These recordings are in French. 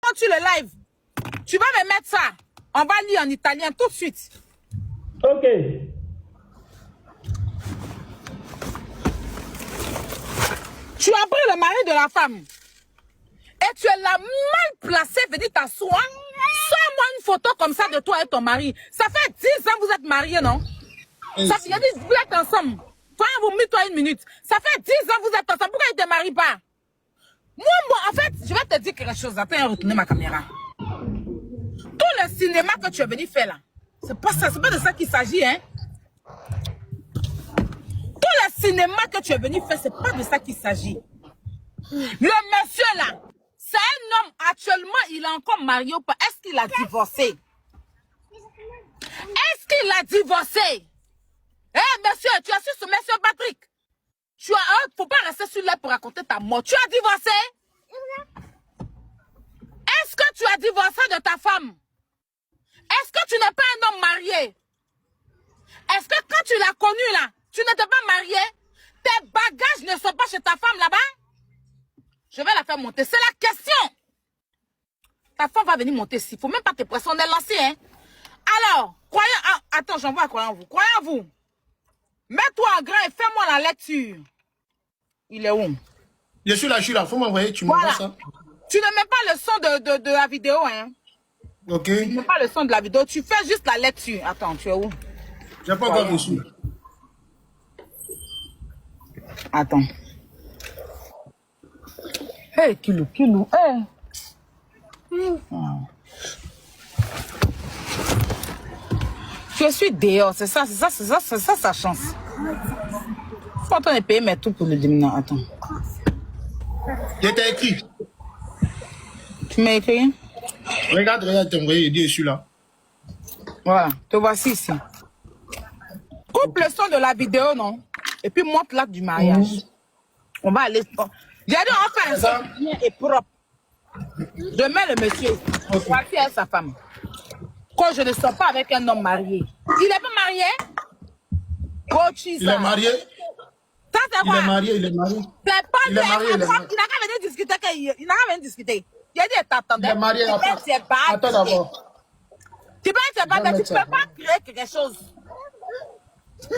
continue le live. Tu vas me mettre ça. On va lire en italien tout de suite. Ok. Tu as pris le mari de la femme. Et tu es là mal placé, venir t'asseoir. Sors-moi une photo comme ça de toi et ton mari. Ça fait 10 ans que vous êtes mariés, non? Ça fait 10 ans que vous êtes ensemble. Toi, vous mets-toi une minute. Ça fait 10 ans que vous êtes ensemble. Pourquoi il ne te marie pas? Moi, en fait, je vais te dire quelque chose. Attends, retourner ma caméra. Tout le cinéma que tu es venu faire là, c'est pas ça, c'est pas de ça qu'il s'agit, hein. Tout le cinéma que tu es venu faire, c'est pas de ça qu'il s'agit. Le monsieur là, c'est un homme, actuellement, il est encore marié ou pas? Est-ce qu'il a divorcé? Est-ce qu'il a divorcé? Monsieur, tu as su ce monsieur Patrick? Tu as, faut pas rester sur là pour raconter ta mort. Tu as divorcé? Est-ce que tu as divorcé de ta femme? Est-ce que tu n'es pas un homme marié? Est-ce que quand tu l'as connu là, tu n'étais pas marié? Tes bagages ne sont pas chez ta femme là-bas? Je vais la faire monter. C'est la question. Ta femme va venir monter ici. Il ne faut même pas te presser. On est lancé, hein? Alors, croyez... Ah, attends, j'envoie à croyez en vous. Croyez en vous. Mets-toi en grand et fais-moi la lecture. Il est où? Je suis là. Faut m'envoyer, tu m'envoies ça. Tu ne mets pas le son de la vidéo, hein? Ok. Tu ne mets pas le son de la vidéo. Tu fais juste la lecture. Attends, tu es où? J'ai pas encore reçu. Attends. Hey, Kilou. Hey. Je suis dehors, c'est ça sa chance. Faut en train de payer mes tout pour le déminant. Attends. Je t'ai écrit. Tu m'as écrit? Regarde, t'es envoyé, je suis là. Voilà, te voici ici. Coupe le son de la vidéo, non? Et puis montre l'acte du mariage. On va aller... J'ai dit, on va faire un son bien et propre. Je mets le monsieur. Voici elle, sa femme. Quand je ne sors pas avec un homme marié. Il n'est pas marié? Il est marié. Ça, c'est quoi? Il est marié. C'est pas Il est marié. Il n'a qu'à venir discuter. Il n'a qu'à venir discuter. J'ai dit, t'attendais. Il est marié. Attends d'abord. Tu peux être battu, tu ne peux pas créer quelque chose.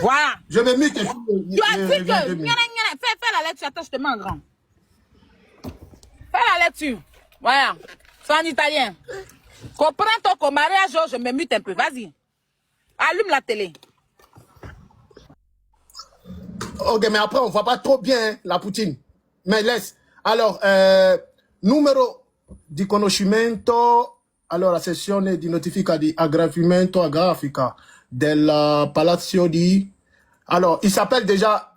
Voilà. Je vais mettre. Tu as dit que... Fais la lecture. Attends, je te mets en grand. Fais la lecture. Voilà. C'est en italien. Comprends ton qu'au mariage, je me mute un peu. Vas-y. Allume la télé. Ok, mais après, on ne voit pas trop bien la poutine. Mais laisse. Alors, numero di conoscimento. Allora, sessione di notifica di aggravamento a grafica del Palazzo di... Alors, il s'appelle déjà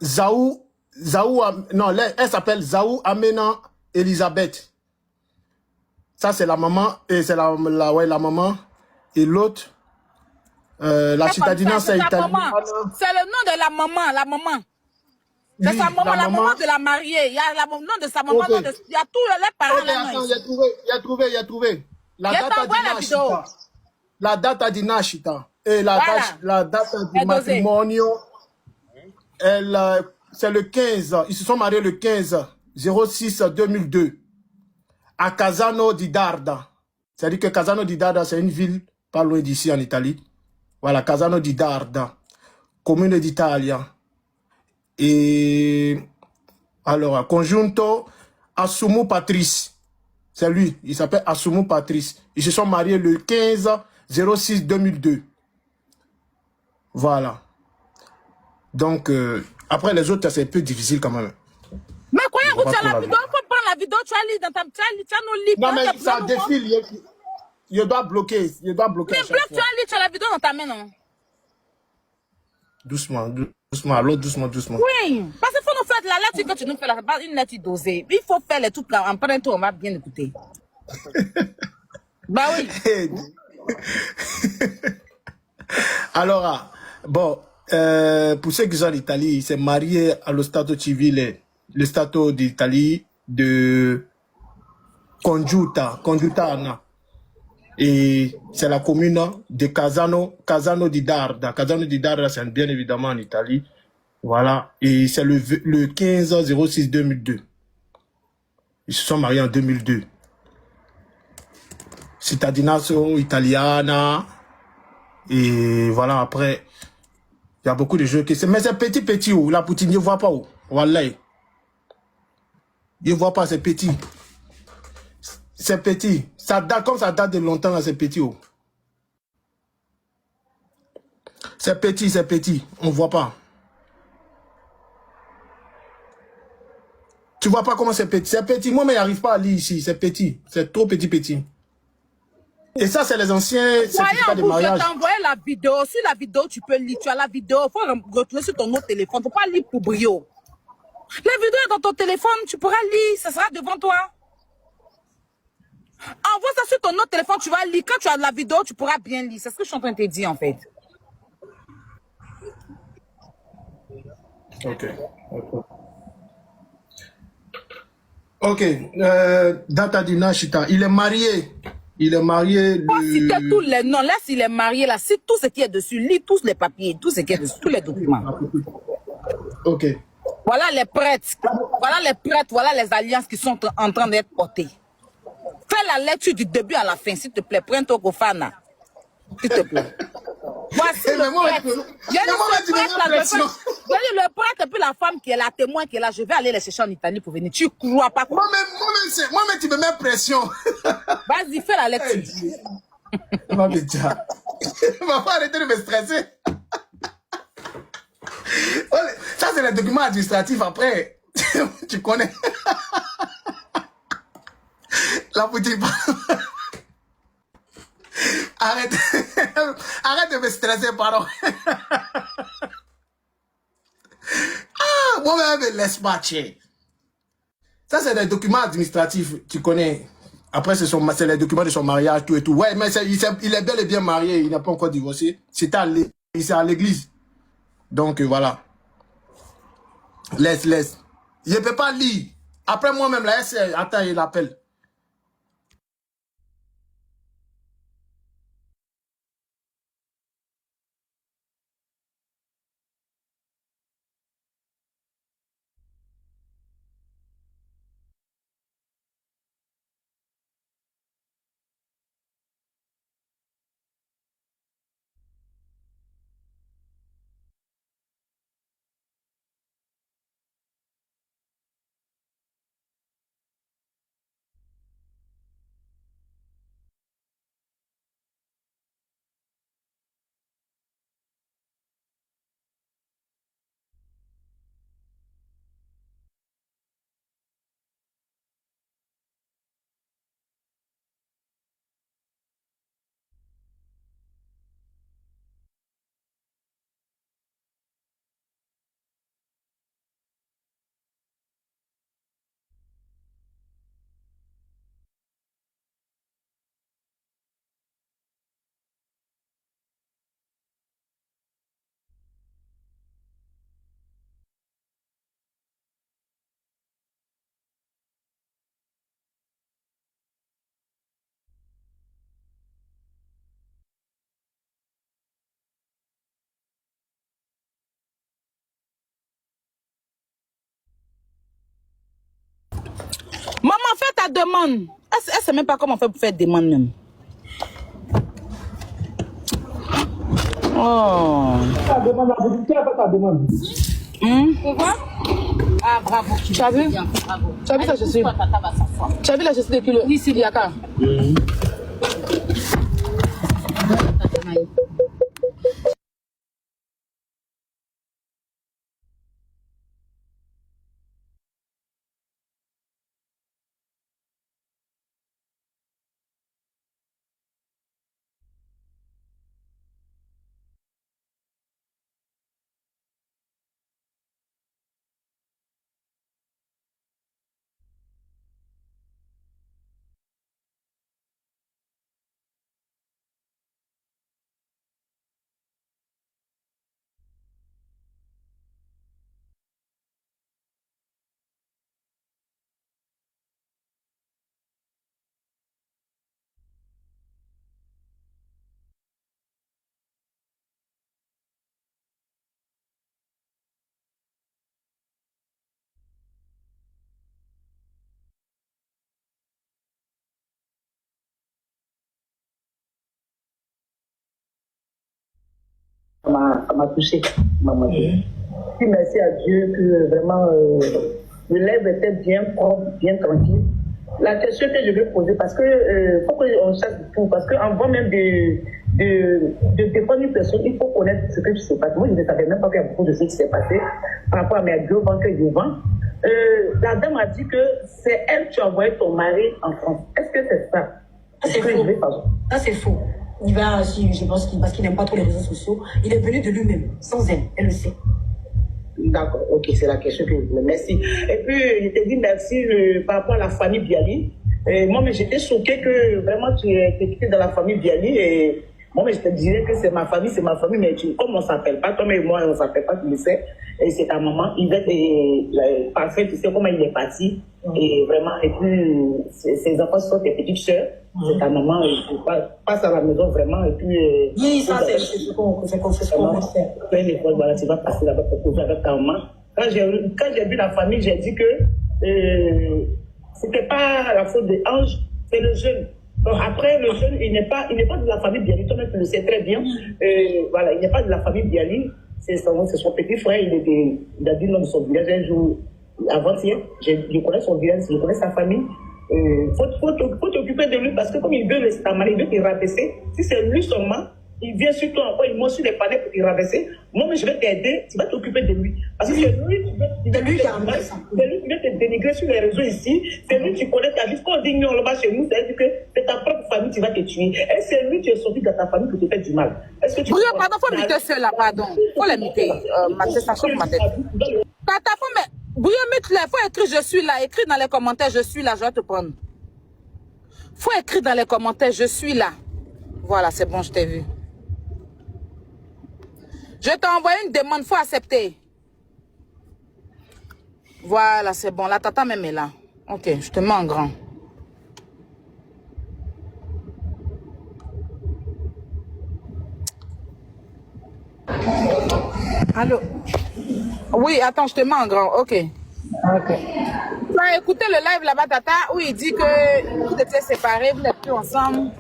non, elle s'appelle Zaou Amena Elisabeth. Ça, c'est la maman. Et c'est la maman. Et l'autre, la cittadina, c'est italien. C'est le nom de la maman. C'est Oui, sa maman, la maman de la mariée. Il y a le nom de sa maman, Okay. il y a tous les parents. Ok, attends, il a trouvé. La data di nascita et la data di matrimonio, c'est le 15. Ils se sont mariés le 15/06/2002 à Casano di Darda. C'est-à-dire que Casano di Darda, c'est une ville pas loin d'ici en Italie. Voilà, Casano di Darda, commune d'Italia. Et alors, conjunto Assumu Patrice. C'est lui, il s'appelle Assumu Patrice. Ils se sont mariés le 15/06/2002. Voilà. Donc, après les autres, c'est un peu difficile quand même. Mais quoi, tu as la vidéo, il faut prendre la vidéo, tu as lu dans ta... Tu as nos livres. Non, mais ça défile. Je dois bloquer. Mais bloque, tu as lu, tu as la vidéo dans ta main, non? Doucement, alors doucement. Oui, parce qu'il faut nous faire la lettre que tu nous fais, là, pas une lettre dosée. Il faut faire les trucs là, en prenant tout, on va bien écouter. Bah oui. Alors, bon, pour ceux qui sont en Italie, il s'est marié allo Stato civile, le Stato d'Italie de Congiutana. Et c'est la commune de Casano di Darda. Casano di Darda, c'est bien évidemment en Italie. Voilà. Et c'est le 15/06/2002. Ils se sont mariés en 2002. Cittadinato Italiana. Et voilà, après, il y a beaucoup de jeux qui... Mais c'est petit, où la poutine, je ne vois pas où. Voilà. Je ne vois pas, c'est petit. C'est petit. Ça date, comme ça date de longtemps, là, c'est petit. Oh. C'est petit. On ne voit pas. Tu vois pas comment c'est petit. C'est petit. Moi, mais j'arrive pas à lire ici. C'est petit. C'est trop petit. Et ça, c'est les anciens certificats de mariage. Je t'ai envoyé la vidéo. Sur la vidéo, tu peux lire. Tu as la vidéo. Il faut retourner sur ton autre téléphone. Il ne faut pas lire pour brio. La vidéo est dans ton téléphone. Tu pourras lire. Ça sera devant toi. Envoie ça sur ton autre téléphone. Tu vas lire. Quand tu as la vidéo, tu pourras bien lire. C'est ce que je suis en train de te dire, en fait. Ok. Data di nascita. Il est marié. Pas citer tous les noms. Là, s'il est marié, là, cite tout ce qui est dessus. Lis tous les papiers, tout ce qui est dessus, tous les documents. Ok. Voilà les prêtres. Voilà les alliances qui sont en train d'être portées. Fais la lecture du début à la fin, s'il te plaît. Prends ton Kofana. S'il te plaît. Voici le prêtre. Le prêtre et puis la femme qui est là, témoin qui est là. Je vais aller les chercher en Italie pour venir. Tu crois pas quoi? Moi-même, tu me mets pression. Vas-y, fais la lecture. Va pas arrêter de me stresser. Ça, c'est les documents administratifs après. Tu connais. La boutique. Arrête. Arrête de me stresser, pardon. Moi-même, laisse marcher. Ça, c'est des documents administratifs, tu connais. Après, c'est les documents de son mariage, tout et tout. Ouais, mais il est bel et bien marié, il n'a pas encore divorcé. C'est à l'église. Donc, voilà. Laisse. Je ne peux pas lire. Après, moi-même, là, attends, il appelle. Maman, fais ta demande. Elle ne sait même pas comment on fait pour faire demande même. Oh. Ta demande, qui a fait ta demande? Ah, bravo. Tu as vu? Bravo. Tu as vu ça, je suis. Tu as vu la chaussure de kilo? Oui, c'est Yaka. ça m'a touché, maman. Puis merci à Dieu que vraiment le lèvre était bien propre, bien tranquille. La question que je vais poser, parce que faut qu'on chasse tout, parce qu'avant même de défendre une personne, il faut connaître ce que se passe. Moi, je ne savais même pas qu'il y a beaucoup de ce qui s'est passé par rapport à mes 2 ans que je vends. La dame a dit que c'est elle qui a envoyé ton mari en France. Est-ce que c'est ça? Ça, c'est faux. Ça, c'est faux. Il va, je pense qu'il, parce qu'il n'aime pas trop les réseaux sociaux, il est venu de lui-même, sans elle le sait. D'accord, ok, c'est la question que je voulais. Merci. Et puis, je te dis merci par rapport à la famille Biali. Moi, mais j'étais choquée que vraiment tu étais dans la famille Biali. Et moi, mais je te disais que c'est ma famille, mais comme on ne s'appelle pas, toi et moi, on ne s'appelle pas, tu le sais. Et c'est ta maman, Yvette est parfaite, tu sais comment il est parti. Et vraiment, et puis, ses enfants sont tes petites sœurs. C'est ta maman, et tu passes à la maison vraiment, et puis... oui, ça, c'est ce qu'on fait. Voilà, tu vas passer là-bas pour causer avec ta maman. Quand j'ai vu la famille, j'ai dit que c'était pas la faute de Ange, c'est le jeune. Donc après, le jeune, il n'est pas de la famille Biali, toi-même tu le sais très bien. Voilà, il n'est pas de la famille Biali, c'est son petit frère, il a dit le nom de son village un jour, avant-hier, je connais son village, je connais sa famille. Faut t'occuper de lui parce que comme il veut il veut te rabaisser, si c'est lui seulement, il vient sur toi encore, il monte sur les palais pour te rabaisser. Moi, mais je vais t'aider, tu vas t'occuper de lui. Parce que c'est lui qui veut te dénigrer sur les réseaux ici, c'est lui qui connaît ta vie. Quand on dit non là-bas chez nous, c'est-à-dire que c'est ta propre famille qui va te tuer. Et c'est lui qui est sorti de ta famille pour te faire du mal. Est-ce que tu pardon, faut muter ceux-là, pardon. Faut les muter. Ça chauffe ma tête. Tata, Bouillon, mute-les. Faut écrire je suis là. Écris dans les commentaires je suis là, je vais te prendre. Faut écrire dans les commentaires je suis là. Voilà, c'est bon, je t'ai vu. Je t'ai envoyé une demande, faut accepter. Voilà, c'est bon. La tata même est là. Ok, je te mets en grand. Allô? Oui, attends, je te mets en grand. Ok. Ok. Tu as écouté le live là-bas, tata, où il dit que vous étiez séparés, vous n'êtes plus ensemble?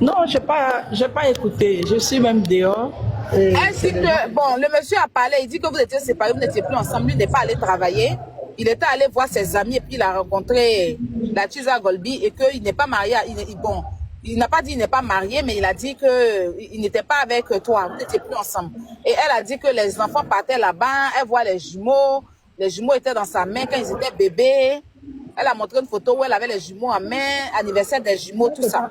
Non, je n'ai pas écouté. Je suis même dehors. Elle dit que, bon, le monsieur a parlé, il dit que vous étiez séparés, vous n'étiez plus ensemble, lui n'est pas allé travailler. Il était allé voir ses amis et puis il a rencontré la Tisa Golbi et qu'il n'est pas marié. Bon, il n'a pas dit qu'il n'est pas marié, mais il a dit qu'il n'était pas avec toi, vous n'étiez plus ensemble. Et elle a dit que les enfants partaient là-bas, elle voit les jumeaux étaient dans sa main quand ils étaient bébés. Elle a montré une photo où elle avait les jumeaux en main, anniversaire des jumeaux, tout ça.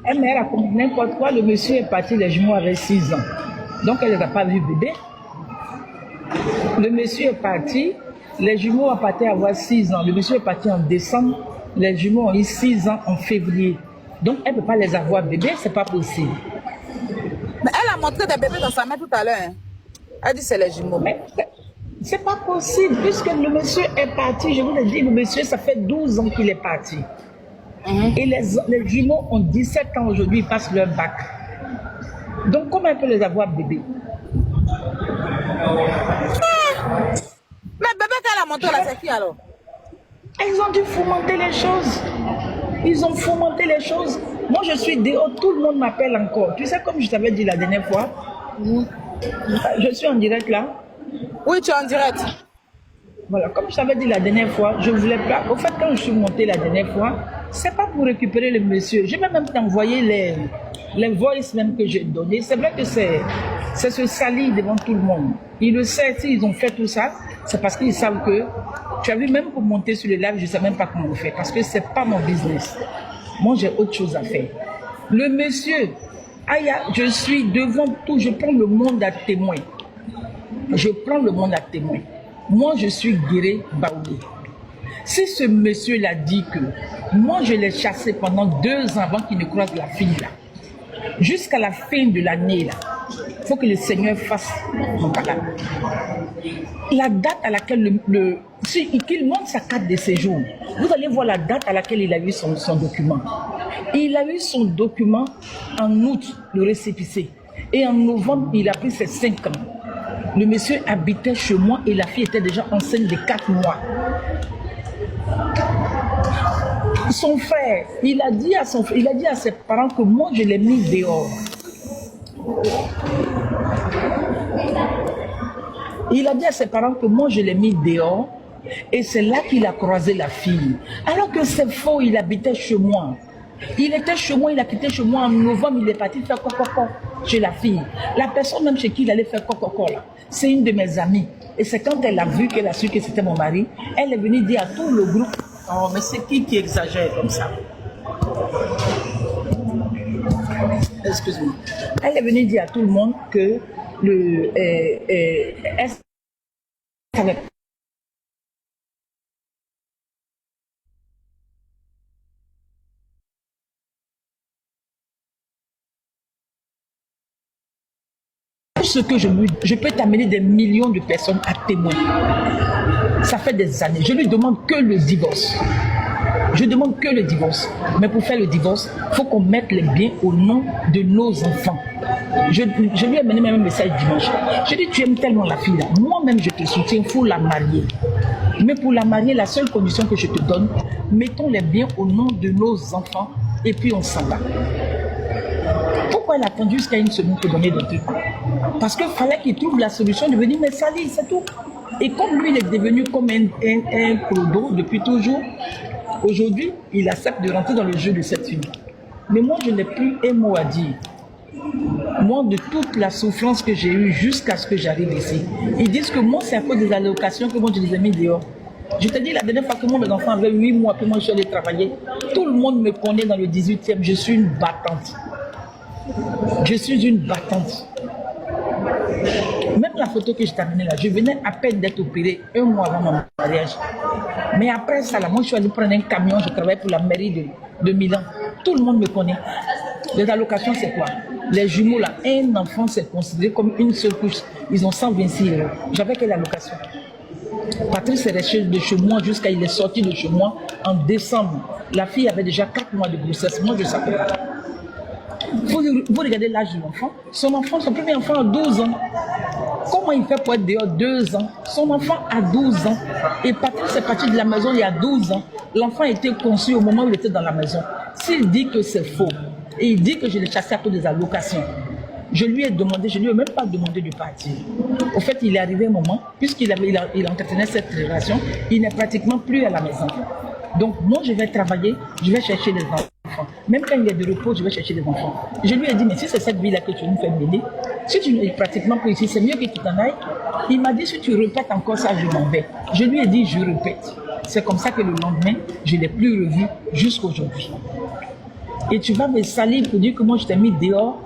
Elle m'a raconté n'importe quoi, le monsieur est parti, les jumeaux avaient 6 ans. Donc elle ne les a pas vus bébé. Le monsieur est parti, les jumeaux ont parti avoir 6 ans. Le monsieur est parti en décembre, les jumeaux ont eu 6 ans en février. Donc elle ne peut pas les avoir bébés, c'est pas possible. Mais elle a montré des bébés dans sa main tout à l'heure. Hein. Elle dit c'est les jumeaux. Mais c'est pas possible, puisque le monsieur est parti, je vous l'ai dit, le monsieur, ça fait 12 ans qu'il est parti. Et les jumeaux ont 17 ans aujourd'hui, ils passent leur bac. Donc comment elle peut les avoir bébés? Mais bébé qu'elle a montré là, c'est qui alors? Ils ont dû fomenter les choses. Ils ont fomenté les choses. Moi, je suis dehors, tout le monde m'appelle encore. Tu sais, comme je t'avais dit la dernière fois, je suis en direct là. Oui, tu es en direct. Voilà, comme je t'avais dit la dernière fois, je voulais pas. Au fait, quand je suis montée la dernière fois, c'est pas pour récupérer le monsieur. Je vais même t'envoyer les voices même que j'ai données. C'est vrai que c'est se salir devant tout le monde. Ils le savent, s'ils ont fait tout ça, c'est parce qu'ils savent que, tu as vu, même pour monter sur le live, je ne sais même pas comment le faire, parce que c'est pas mon business. Moi, j'ai autre chose à faire. Le monsieur, Aya, je suis devant tout, je prends le monde à témoin. Je prends le monde à témoin. Moi, je suis Guéré Baoulé. Si ce monsieur l'a dit que moi, je l'ai chassé pendant 2 ans avant qu'il ne croise la fille là, jusqu'à la fin de l'année là, il faut que le Seigneur fasse mon pardon. La date à laquelle qu'il montre sa carte de séjour, vous allez voir la date à laquelle il a eu son document. Il a eu son document en août, le récépissé. Et en novembre, il a pris ses 5 ans. Le monsieur habitait chez moi et la fille était déjà enceinte de 4 mois. Son frère, il a dit à ses parents que moi je l'ai mis dehors. Il a dit à ses parents que moi, je l'ai mis dehors. Et c'est là qu'il a croisé la fille. Alors que c'est faux, il habitait chez moi. Il était chez moi, il a quitté chez moi en novembre, il est parti faire coco chez la fille. La personne même chez qui il allait faire coco là, c'est une de mes amies. Et c'est quand elle a vu qu'elle a su que c'était mon mari, elle est venue dire à tout le groupe, oh mais c'est qui exagère comme ça? Excuse-moi. Elle est venue dire à tout le monde que elle savait. Ce que je peux t'amener des millions de personnes à témoin. Ça fait des années. Je lui demande que le divorce. Je demande que le divorce. Mais pour faire le divorce, il faut qu'on mette les biens au nom de nos enfants. Je lui ai mené même un message dimanche. Je lui ai dit, tu aimes tellement la fille là. Moi-même, je te soutiens, il faut la marier. Mais pour la marier, la seule condition que je te donne, mettons les biens au nom de nos enfants et puis on s'en va. Pourquoi elle a attendu jusqu'à une semaine pour donner des trucs? Parce qu'il fallait qu'il trouve la solution de venir me salir, c'est tout. Et comme lui, il est devenu comme un clodo depuis toujours, aujourd'hui, il accepte de rentrer dans le jeu de cette fille. Mais moi, je n'ai plus un mot à dire. Moi, de toute la souffrance que j'ai eue jusqu'à ce que j'arrive ici, ils disent que moi, c'est à cause des allocations que moi, je les ai mis dehors. Je te dis, la dernière fois que moi, mes enfants avaient 8 mois, puis moi, je suis allée travailler, tout le monde me connaît dans le 18e, je suis une battante. Je suis une battante. Même la photo que je t'ai amenée là, je venais à peine d'être opérée 1 mois avant mon mariage. Mais après ça, là, moi je suis allée prendre un camion, je travaille pour la mairie de Milan. Tout le monde me connaît. Les allocations, c'est quoi? Les jumeaux là, un enfant c'est considéré comme une seule couche. Ils ont 126 €. J'avais quelle allocation? Patrice est resté de chez moi jusqu'à il est sorti de chez moi en décembre. La fille avait déjà 4 mois de grossesse. Moi je savais pas. Vous regardez l'âge de l'enfant. Son premier enfant a 12 ans. Comment il fait pour être dehors 2 ans? Son enfant a 12 ans. Et Patrice est parti de la maison il y a 12 ans. L'enfant a été conçu au moment où il était dans la maison. S'il dit que c'est faux, et il dit que je l'ai chassé à cause des allocations, je lui ai demandé, je ne lui ai même pas demandé de partir. Au fait, il est arrivé un moment, puisqu'il entretenait cette relation, il n'est pratiquement plus à la maison. Donc moi, je vais travailler, je vais chercher les enfants. Même quand il y a de repos, je vais chercher les enfants. Je lui ai dit, mais si c'est cette vie-là que tu nous fais mener, si tu n'es pratiquement plus ici, c'est mieux que tu t'en ailles. Il m'a dit, si tu répètes encore ça, je m'en vais. Je lui ai dit, je répète. C'est comme ça que le lendemain, je ne l'ai plus revu jusqu'aujourd'hui. Et tu vas me salir pour dire que moi, je t'ai mis dehors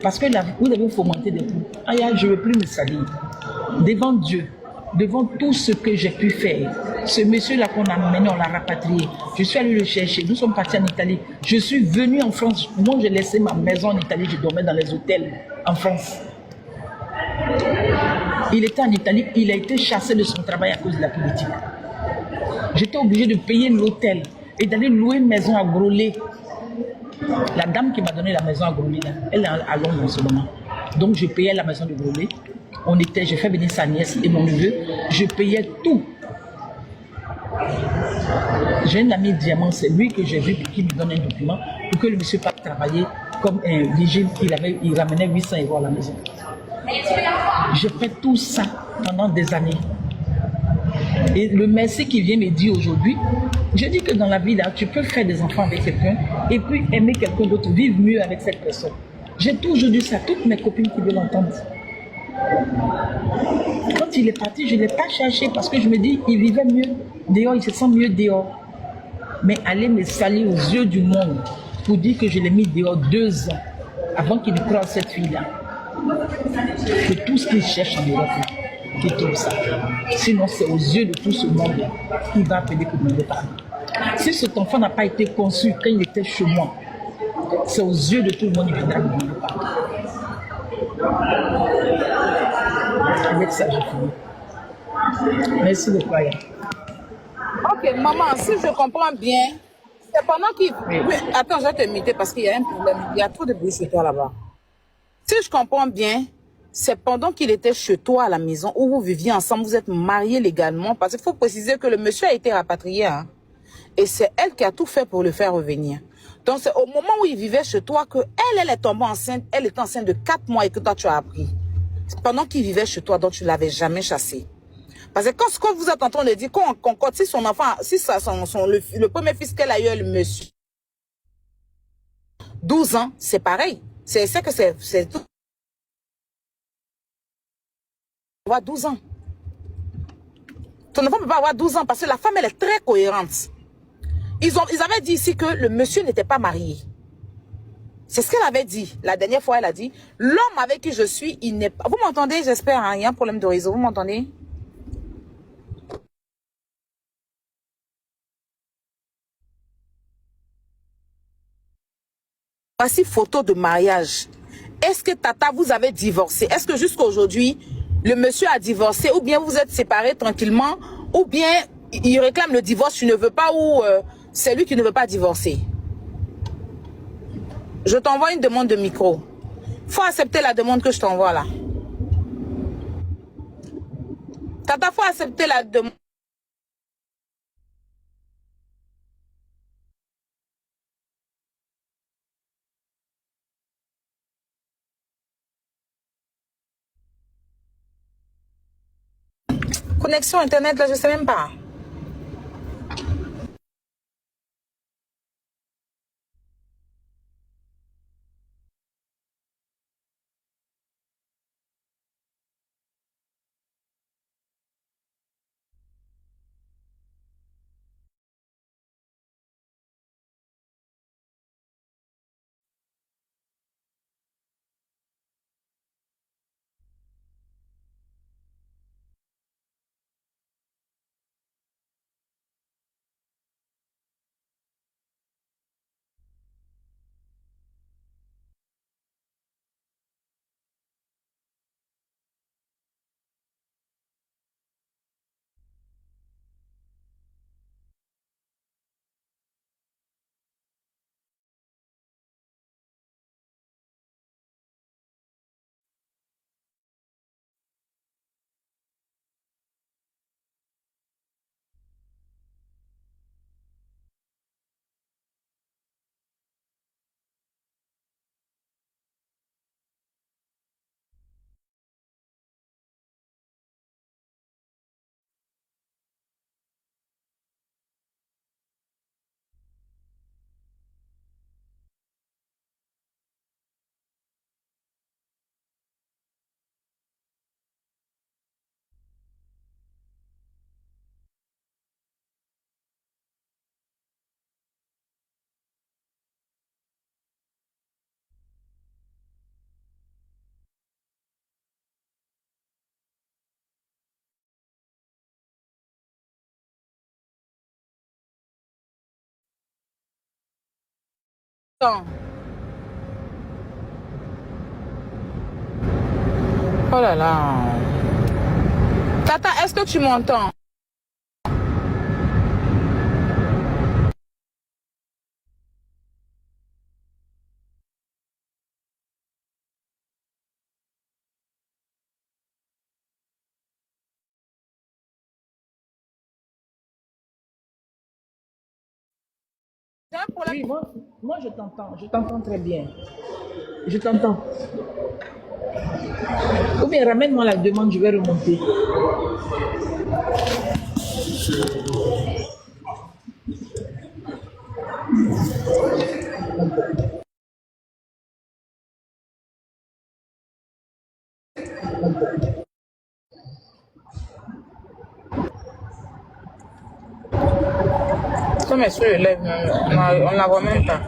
parce que là, vous avez fomenté des coups. Aïe, je ne veux plus me salir. Devant Dieu, devant tout ce que j'ai pu faire. Ce monsieur-là qu'on a amené, on l'a rapatrié. Je suis allé le chercher. Nous sommes partis en Italie. Je suis venu en France. Moi, j'ai laissé ma maison en Italie. Je dormais dans les hôtels en France. Il était en Italie. Il a été chassé de son travail à cause de la politique. J'étais obligé de payer l'hôtel et d'aller louer une maison à Groslay. La dame qui m'a donné la maison à Groslay, elle est à Londres en ce moment. Donc, je payais la maison de Groslay. J'ai fait venir sa nièce et mon neveu. Je payais tout. J'ai un ami diamant, c'est lui que j'ai vu qui me donne un document pour que le monsieur parte travailler comme un vigile. Il ramenait 800 € à la maison. J'ai fait tout ça pendant des années. Et le merci qui vient me dire aujourd'hui, je dis que dans la vie là, tu peux faire des enfants avec quelqu'un et puis aimer quelqu'un d'autre, vivre mieux avec cette personne. J'ai toujours dit ça à toutes mes copines qui veulent l'entendre. Quand il est parti, je ne l'ai pas cherché parce que je me dis, il vivait mieux dehors, il se sent mieux dehors. Mais aller me salir aux yeux du monde pour dire que je l'ai mis dehors 2 ans avant qu'il ne croie cette fille-là. C'est tout ce qu'il cherche en Europe, qu'il trouve ça. Sinon, c'est aux yeux de tout ce monde qu'il va appeler pour me parler. Si cet enfant n'a pas été conçu quand il était chez moi, c'est aux yeux de tout le monde qu'il viendra me parler. Avec ça, j'ai fini. Merci de croire. Ok, maman, si je comprends bien, c'est pendant qu'il... Oui. Attends, je vais te muter parce qu'il y a un problème. Il y a trop de bruit chez toi là-bas. Si je comprends bien, c'est pendant qu'il était chez toi à la maison où vous viviez ensemble, vous êtes mariés légalement, parce qu'il faut préciser que le monsieur a été rapatrié. Hein, et c'est elle qui a tout fait pour le faire revenir. Donc c'est au moment où il vivait chez toi que elle est tombée enceinte, elle était enceinte de 4 mois et que toi tu as appris. pendant qu'il vivait chez toi, donc tu ne l'avais jamais chassé. Parce que quand vous êtes en train de dire quand si son enfant, si ça, le premier fils qu'elle a eu, le monsieur, 12 ans, c'est pareil. C'est que c'est tout. 12 ans. Ton enfant ne peut pas avoir 12 ans parce que la femme, elle est très cohérente. Ils avaient dit ici que le monsieur n'était pas marié. C'est ce qu'elle avait dit. La dernière fois, elle a dit, l'homme avec qui je suis, il n'est pas... Vous m'entendez? J'espère, hein? Il y a un problème de réseau. Vous m'entendez? Voici photo de mariage. Est-ce que Tata, vous avez divorcé? Est-ce que jusqu'à aujourd'hui, le monsieur a divorcé ou bien vous êtes séparés tranquillement ou bien il réclame le divorce, tu ne veux pas ou c'est lui qui ne veut pas divorcer? Je t'envoie une demande de micro. Faut accepter la demande que je t'envoie là. Tata, faut accepter la demande. Connexion internet là, je sais même pas. Oh là là. Tata, est-ce que tu m'entends? J'ai un problème. Oui, moi je t'entends très bien. Je t'entends. Ou bien ramène-moi la demande, je vais remonter. Comme elle se lève, on la voit même pas.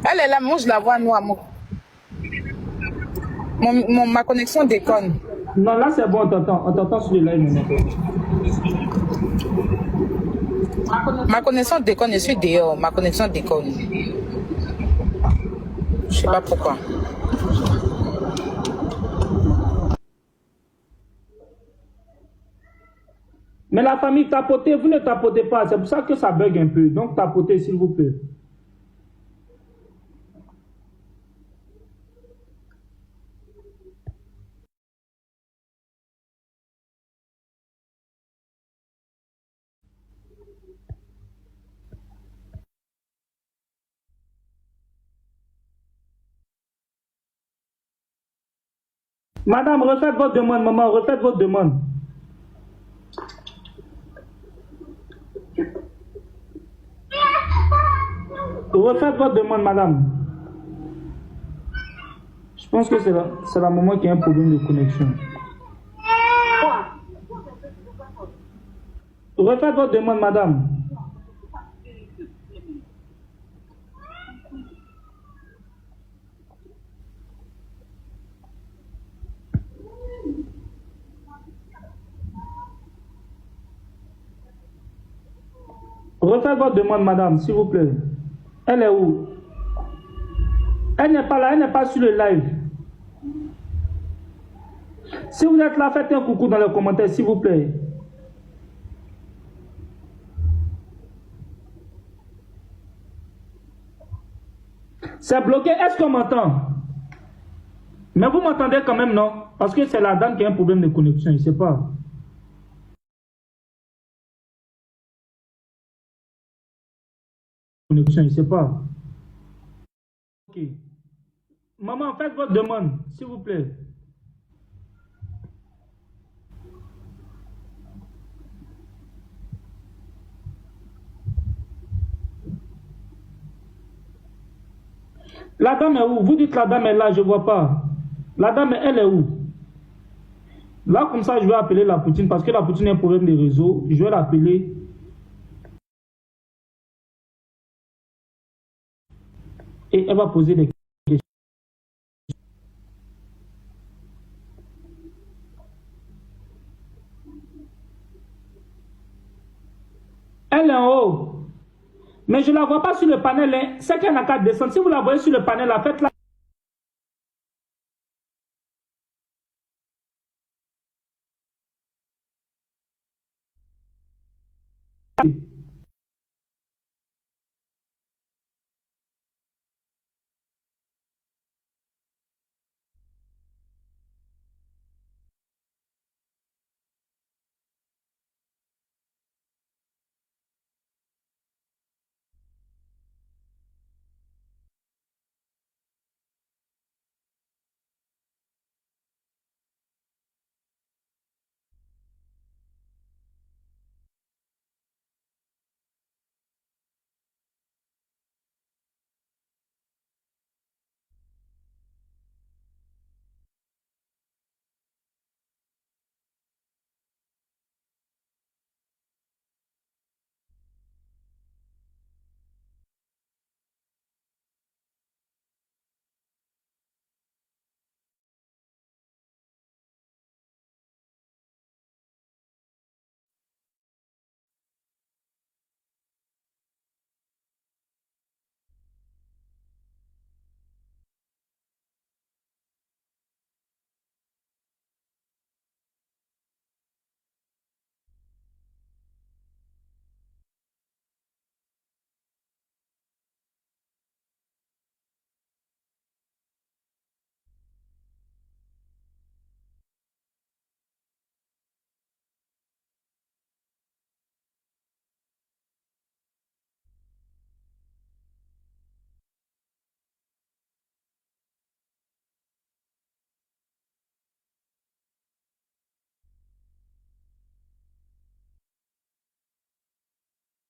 Elle est là, moi je la vois noire. Ma connexion déconne. Non, là c'est bon, on t'entend sur le live. Ma connexion déconne, je suis dehors. Ma connexion déconne. Je sais pas pourquoi. Mais la famille, tapotez, vous ne tapotez pas. C'est pour ça que ça bug un peu. Donc tapotez s'il vous plaît. Madame, refaites votre demande, maman, refaites votre demande. Refaites votre demande, madame. Je pense que c'est la maman qui a un problème de connexion. Refaites votre demande, madame. Refaites votre demande, madame, s'il vous plaît. Elle est où? Elle n'est pas là, elle n'est pas sur le live. Si vous êtes là, faites un coucou dans les commentaires, s'il vous plaît. C'est bloqué, est-ce qu'on m'entend? Mais vous m'entendez quand même, non? Parce que c'est la dame qui a un problème de connexion, je ne sais pas. Connexion, je ne sais pas. Ok. Maman, faites votre demande, s'il vous plaît. La dame est où? Vous dites la dame est là, je ne vois pas. La dame, elle est où? Là, comme ça, je vais appeler la Poutine parce que la Poutine a un problème de réseau. Je vais l'appeler. Et elle va poser des questions. Elle est en haut. Mais je ne la vois pas sur le panel. Hein. C'est qu'elle n'a qu'à descendre. Si vous la voyez sur le panel, faites-la.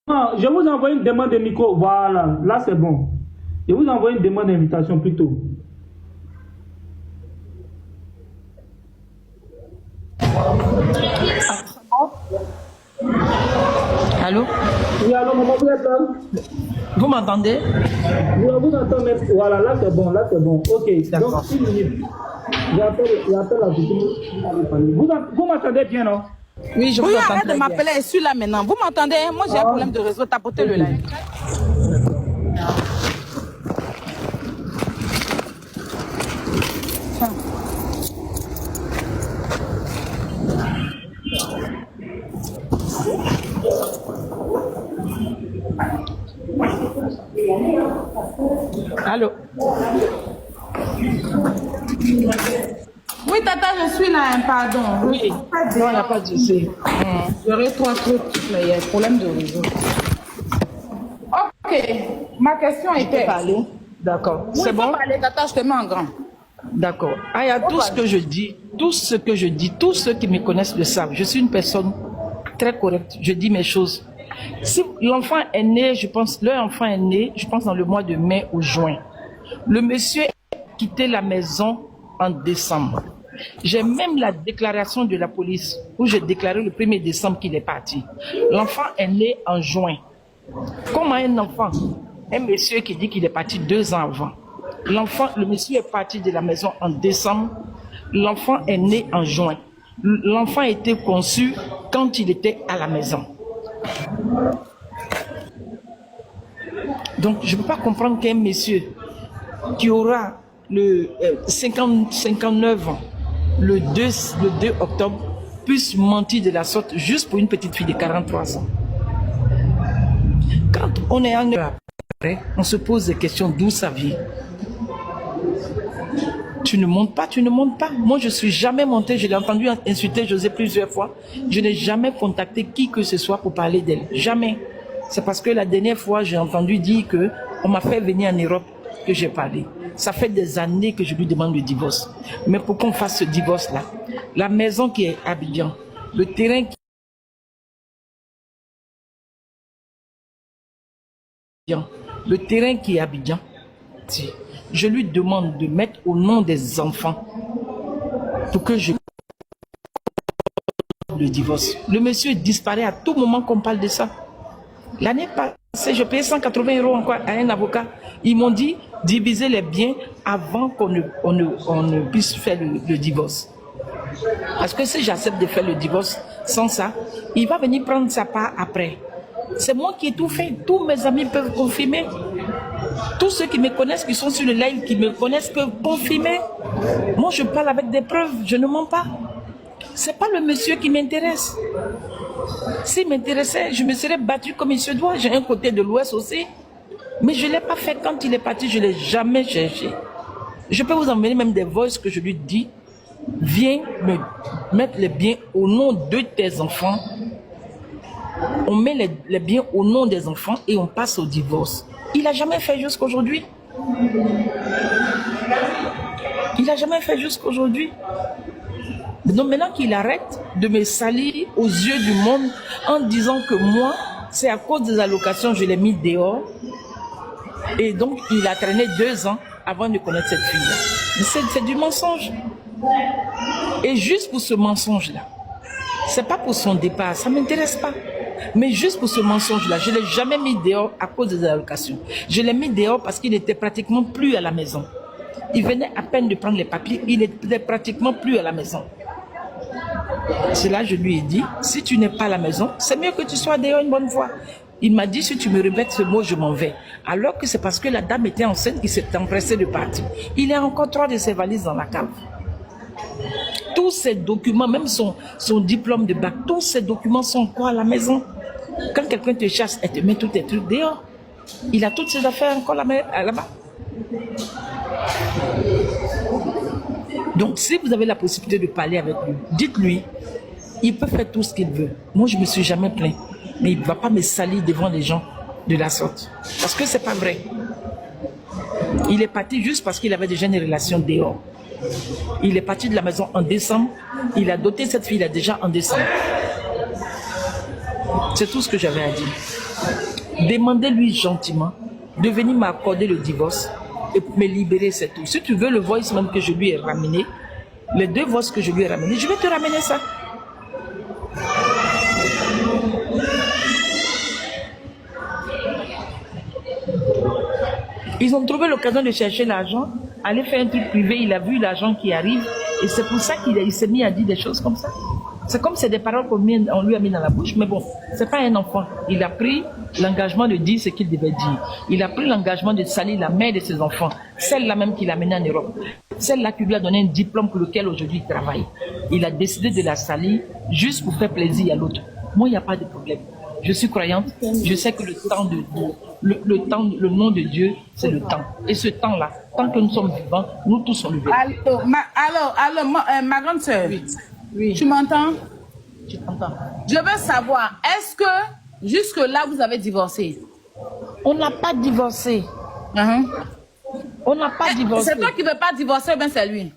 Non, je vous envoie une demande de micro. Voilà, là c'est bon. Je vous envoie une demande d'invitation plutôt. Allô? Oui, alors, maman, vous êtes là? Vous m'entendez? Oui, on vous entend même. Voilà, là c'est bon, là c'est bon. Ok, D'accord. donc 1 minute. J'appelle la victime. Vous m'entendez bien, non? Oui, je vous Oui, entends arrête de très bien. m'appeler, je suis là maintenant. Vous m'entendez? Moi, j'ai un problème de réseau. Tapotez le live. Allô? Oui, tata, je suis là, hein, pardon. Oui. Non, il n'y a pas de souci. J'aurais 3 trucs, mais il y a un problème de réseau. Ok, ma question Je peux était... parler? D'accord. Oui, C'est faut bon? parler, tata, je te mets en grand. D'accord. Ah, il y a tout ce que je dis, tout ce que je dis, tous ceux qui me connaissent le savent. Je suis une personne très correcte. Je dis mes choses. Si l'enfant est né, je pense, leur enfant est né, je pense dans le mois de mai ou juin. Le monsieur a quitté la maison en décembre. J'ai même la déclaration de la police où j'ai déclaré le 1er décembre qu'il est parti. L'enfant est né en juin. Comment un enfant, un monsieur qui dit qu'il est parti 2 ans avant, le monsieur est parti de la maison en décembre, l'enfant est né en juin. L'enfant a été conçu quand il était à la maison. Donc, je ne peux pas comprendre qu'un monsieur qui aura le 59 ans, le 2 octobre, puisse mentir de la sorte juste pour une petite fille de 43 ans. Quand on est en après, on se pose des questions d'où ça vient. Tu ne montes pas, tu ne montes pas. Moi, je ne suis jamais monté. Je l'ai entendu insulter José plusieurs fois. Je n'ai jamais contacté qui que ce soit pour parler d'elle. Jamais. C'est parce que la dernière fois, j'ai entendu dire qu'on m'a fait venir en Europe que j'ai parlé. Ça fait des années que je lui demande le divorce. Mais pour qu'on fasse ce divorce-là, la maison qui est à Abidjan, le terrain qui est à Abidjan, je lui demande de mettre au nom des enfants pour que je le divorce. Le monsieur disparaît à tout moment qu'on parle de ça. L'année passée, je payais 180 € encore à un avocat. Ils m'ont dit diviser les biens avant qu'on ne puisse faire le divorce. Parce que si j'accepte de faire le divorce sans ça, il va venir prendre sa part après. C'est moi qui ai tout fait. Tous mes amis peuvent confirmer. Tous ceux qui me connaissent, qui sont sur le live, qui me connaissent, peuvent confirmer. Moi, je parle avec des preuves. Je ne mens pas. C'est pas le monsieur qui m'intéresse. S'il m'intéressait, je me serais battue comme il se doit. J'ai un côté de l'Ouest aussi. Mais je ne l'ai pas fait quand il est parti. Je ne l'ai jamais cherché. Je peux vous emmener même des voices que je lui dis. Viens me mettre les biens au nom de tes enfants. On met les biens au nom des enfants et on passe au divorce. Il n'a jamais fait jusqu'à aujourd'hui. Il n'a jamais fait jusqu'à aujourd'hui. Donc maintenant qu'il arrête de me salir aux yeux du monde en disant que moi, c'est à cause des allocations, je l'ai mis dehors. Et donc, il a traîné 2 ans avant de connaître cette fille-là. C'est du mensonge. Et juste pour ce mensonge-là, c'est pas pour son départ, ça ne m'intéresse pas. Mais juste pour ce mensonge-là, je ne l'ai jamais mis dehors à cause des allocations. Je l'ai mis dehors parce qu'il n'était pratiquement plus à la maison. Il venait à peine de prendre les papiers, il n'était pratiquement plus à la maison. C'est là que je lui ai dit, si tu n'es pas à la maison, c'est mieux que tu sois dehors une bonne fois. Il m'a dit, si tu me répètes ce mot, je m'en vais. Alors que c'est parce que la dame était enceinte qu'il s'est empressé de partir. Il a encore 3 de ses valises dans la cave. Tous ces documents, même son diplôme de bac, tous ces documents sont encore à la maison. Quand quelqu'un te chasse, elle te met tous tes trucs dehors. Il a toutes ses affaires encore là-bas. Donc, si vous avez la possibilité de parler avec lui, dites-lui, il peut faire tout ce qu'il veut. Moi, je ne me suis jamais plaint. Mais il ne va pas me salir devant les gens de la sorte. Parce que ce n'est pas vrai. Il est parti juste parce qu'il avait déjà une relation dehors. Il est parti de la maison en décembre. Il a doté cette fille-là déjà en décembre. C'est tout ce que j'avais à dire. Demandez-lui gentiment de venir m'accorder le divorce et pour me libérer, c'est tout. Si tu veux le voice même que je lui ai ramené, les 2 voices que je lui ai ramenées, je vais te ramener ça. Ils ont trouvé l'occasion de chercher l'argent, aller faire un truc privé, il a vu l'argent qui arrive, et c'est pour ça qu'il s'est mis à dire des choses comme ça. C'est comme c'est des paroles qu'on lui a mis dans la bouche, mais bon, c'est pas un enfant. Il a pris l'engagement de dire ce qu'il devait dire. Il a pris l'engagement de salir la mère de ses enfants, celle-là même qu'il a menée en Europe, celle-là qui lui a donné un diplôme pour lequel aujourd'hui il travaille. Il a décidé de la salir juste pour faire plaisir à l'autre. Moi, il n'y a pas de problème. Je suis croyante, je sais que le temps le nom de Dieu, c'est le temps. Et ce temps-là, tant que nous sommes vivants, nous tous sommes vivants. Alors, ma grande sœur, Oui. tu m'entends? Je t'entends. Je veux savoir, est-ce que jusque-là, vous avez divorcé? On n'a pas divorcé. On n'a pas divorcé. C'est toi qui ne veux pas divorcer, ou bien c'est lui?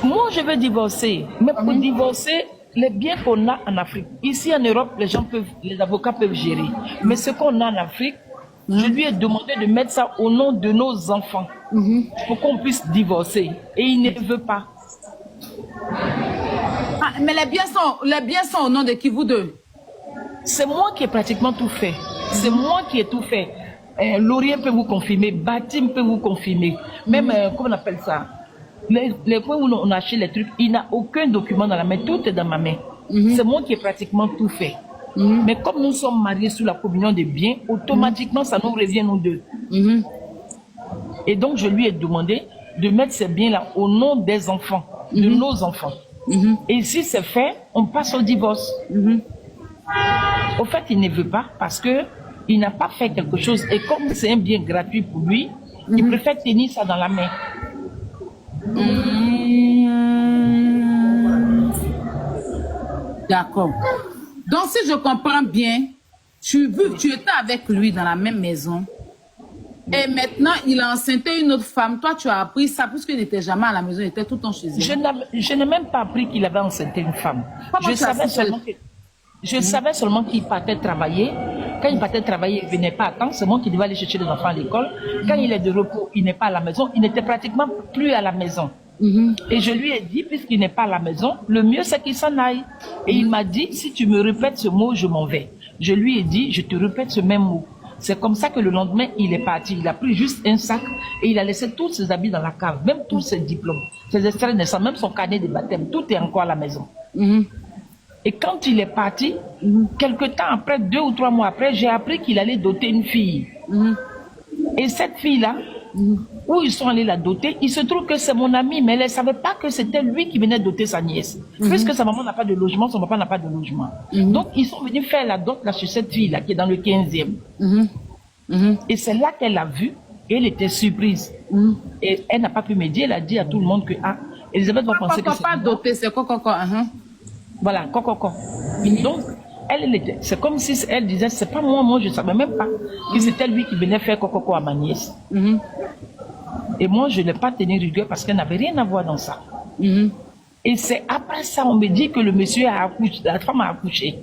Moi, je veux divorcer. Mais pour divorcer, les biens qu'on a en Afrique, ici en Europe, les avocats peuvent gérer. Mais ce qu'on a en Afrique, je lui ai demandé de mettre ça au nom de nos enfants pour qu'on puisse divorcer. Et il ne veut pas. Ah, mais les biens sont au nom de qui, vous deux? C'est moi qui ai pratiquement tout fait. C'est moi qui ai tout fait. Laurien peut vous confirmer, Batim peut vous confirmer. Même, comment on appelle ça? Les points où on achète les trucs, il n'a aucun document dans la main, tout est dans ma main. C'est moi qui ai pratiquement tout fait. Mais comme nous sommes mariés sous la communion des biens, automatiquement ça nous revient nous deux. Et donc je lui ai demandé de mettre ces biens-là au nom des enfants, de nos enfants. Et si c'est fait, on passe au divorce. Au fait, il ne veut pas parce que il n'a pas fait quelque chose. Et comme c'est un bien gratuit pour lui, il préfère tenir ça dans la main. D'accord. Donc, si je comprends bien, tu étais avec lui dans la même maison. Et maintenant, il a enceinté une autre femme. Toi, tu as appris ça puisqu'il n'était jamais à la maison, il était tout le temps chez elle. Je n'ai même pas appris qu'il avait enceinté une femme. Je savais seulement qu'il partait travailler. Quand il partait travailler, il ne venait pas à temps. C'est moi qui devais aller chercher les enfants à l'école. Quand il est de repos, il n'est pas à la maison. Il n'était pratiquement plus à la maison. Et je lui ai dit, puisqu'il n'est pas à la maison, le mieux c'est qu'il s'en aille. Et il m'a dit, si tu me répètes ce mot, je m'en vais. Je lui ai dit, je te répète ce même mot. C'est comme ça que le lendemain, il est parti. Il a pris juste un sac et il a laissé tous ses habits dans la cave, même tous ses diplômes, ses extraits de naissance, même son carnet de baptême. Tout est encore à la maison. Et quand il est parti, quelque temps après, 2 ou 3 mois après, j'ai appris qu'il allait doter une fille. Et cette fille-là, où ils sont allés la doter, il se trouve que c'est mon ami, mais elle ne savait pas que c'était lui qui venait doter sa nièce. Puisque sa maman n'a pas de logement, son papa n'a pas de logement. Donc, ils sont venus faire la dot là, sur cette fille-là, qui est dans le 15e. Et c'est là qu'elle l'a vue, et elle était surprise. Et elle n'a pas pu me dire, elle a dit à tout le monde que, ah, Elisabeth va penser que c'est... pas doté, c'est quoi. Voilà, coco. Donc, c'est comme si elle disait, c'est pas moi, je ne savais même pas que c'était lui qui venait faire coco à ma nièce. Et moi, je ne l'ai pas tenu rigueur parce qu'elle n'avait rien à voir dans ça. Et c'est après ça, on me dit que le monsieur a accouché, la femme a accouché.